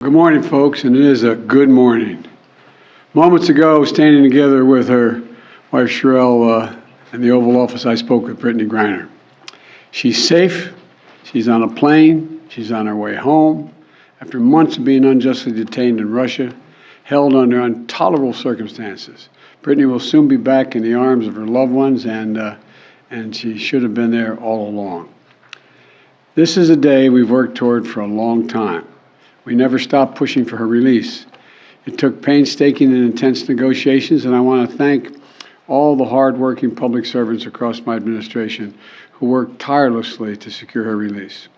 Good morning, folks, and it is a good morning. Moments ago, standing together with her wife Sherelle in the Oval Office, I spoke with Brittney Griner. She's safe. She's on a plane. She's on her way home after months of being unjustly detained in Russia, held under intolerable circumstances. Brittney will soon be back in the arms of her loved ones, and she should have been there all along. This is a day we've worked toward for a long time. We never stopped pushing for her release. It took painstaking and intense negotiations, and I want to thank all the hard-working public servants across my administration who worked tirelessly to secure her release.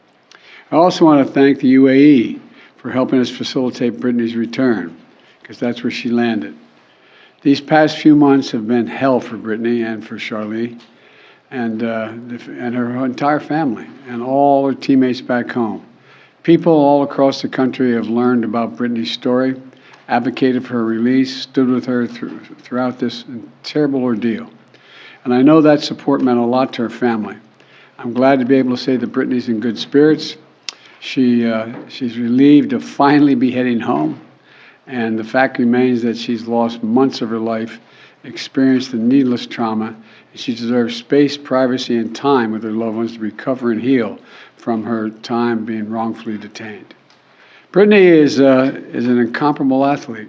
I also want to thank the UAE for helping us facilitate Brittney's return, because that's where she landed. These past few months have been hell for Brittney and for Charlie and her entire family and all her teammates back home. People all across the country have learned about Brittney's story, advocated for her release, stood with her throughout this terrible ordeal. And I know that support meant a lot to her family. I'm glad to be able to say that Brittney's in good spirits. She's relieved to finally be heading home. And the fact remains that she's lost months of her life, experienced a needless trauma, and she deserves space, privacy, and time with her loved ones to recover and heal from her time being wrongfully detained. Brittney is an incomparable athlete,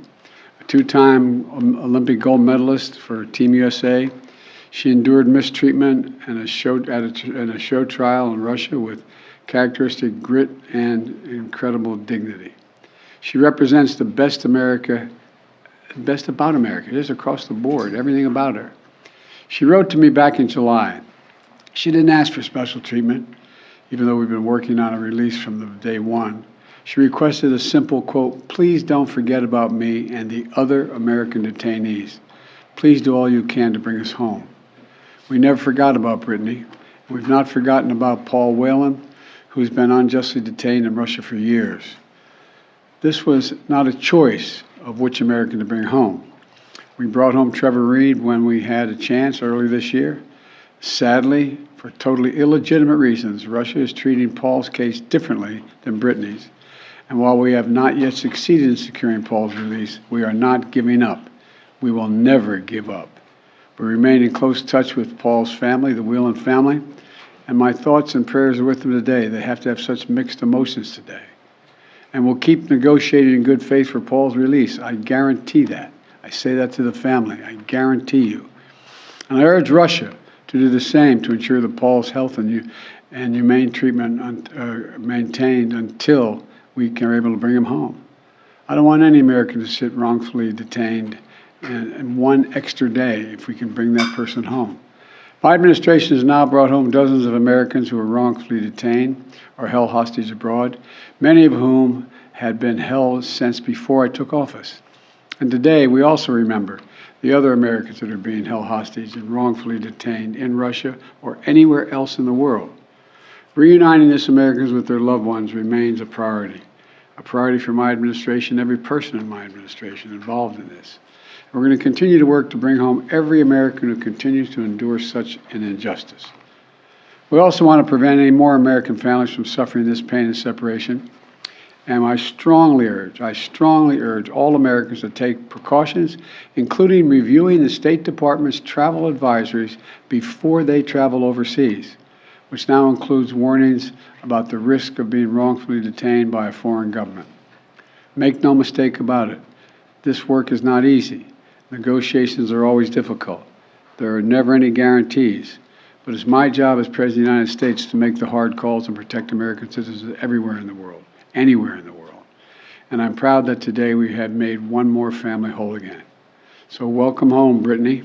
a two-time Olympic gold medalist for Team USA. She endured mistreatment and a show trial in Russia with characteristic grit and incredible dignity. She represents the best about America, just across the board, everything about her. She wrote to me back in July. She didn't ask for special treatment, even though we've been working on a release from the day one. She requested a simple quote, "Please don't forget about me and the other American detainees. Please do all you can to bring us home." We never forgot about Brittney. We've not forgotten about Paul Whelan, who's been unjustly detained in Russia for years. This was not a choice of which American to bring home. We brought home Trevor Reed when we had a chance early this year. Sadly, for totally illegitimate reasons, Russia is treating Paul's case differently than Brittney's. And while we have not yet succeeded in securing Paul's release, we are not giving up. We will never give up. We remain in close touch with Paul's family, the Whelan family, and my thoughts and prayers are with them today. They have to have such mixed emotions today. And we'll keep negotiating in good faith for Paul's release. I guarantee that. I say that to the family. I guarantee you. And I urge Russia to do the same to ensure that Paul's health and humane treatment maintained until we are able to bring him home. I don't want any American to sit wrongfully detained and one extra day if we can bring that person home. My administration has now brought home dozens of Americans who were wrongfully detained or held hostage abroad, many of whom had been held since before I took office. And today we also remember the other Americans that are being held hostage and wrongfully detained in Russia or anywhere else in the world. Reuniting these Americans with their loved ones remains a priority for my administration, every person in my administration involved in this. We're going to continue to work to bring home every American who continues to endure such an injustice. We also want to prevent any more American families from suffering this pain and separation. And I strongly urge all Americans to take precautions, including reviewing the State Department's travel advisories before they travel overseas, which now includes warnings about the risk of being wrongfully detained by a foreign government. Make no mistake about it. This work is not easy. Negotiations are always difficult. There are never any guarantees. But it's my job as President of the United States to make the hard calls and protect American citizens everywhere in the world. Anywhere in the world. And I'm proud that today we have made one more family whole again. So welcome home, Brittney.